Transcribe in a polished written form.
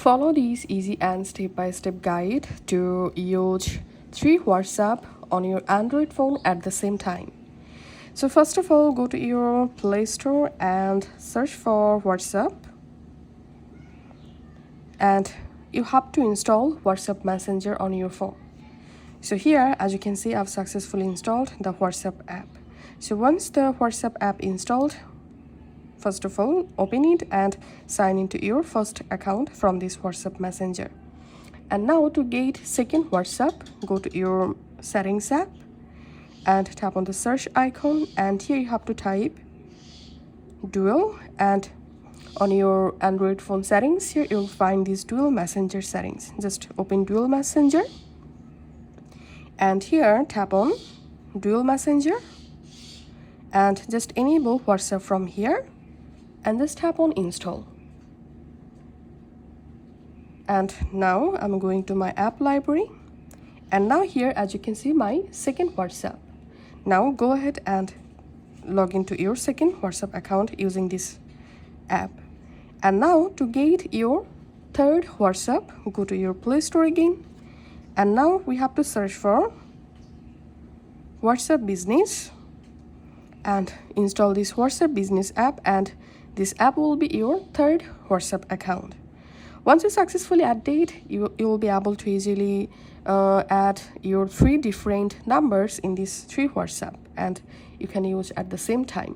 Follow this easy and step-by-step guide to use 3 WhatsApp on your Android phone at the same time. So first of all, go to your Play Store and search for WhatsApp. And you have to install WhatsApp Messenger on your phone. So here, as you can see, I've successfully installed the WhatsApp app. So once the WhatsApp app installed, first of all, open it and sign into your first account from this WhatsApp Messenger. And now to get second WhatsApp, go to your settings app and tap on the search icon, and here you have to type dual, and on your Android phone settings, here you'll find these dual messenger settings. Just open dual messenger and here tap on dual messenger and just enable WhatsApp from here and just tap on install. And now I'm going to my app library, and now here, as you can see, my second WhatsApp. Now go ahead and log into your second WhatsApp account using this app. And now to get your third WhatsApp, go to your Play Store again, and now we have to search for WhatsApp Business and install this WhatsApp Business app, and this app will be your third WhatsApp account. Once you successfully add it, you will be able to easily add your 3 different numbers in these 3 WhatsApp, and you can use at the same time.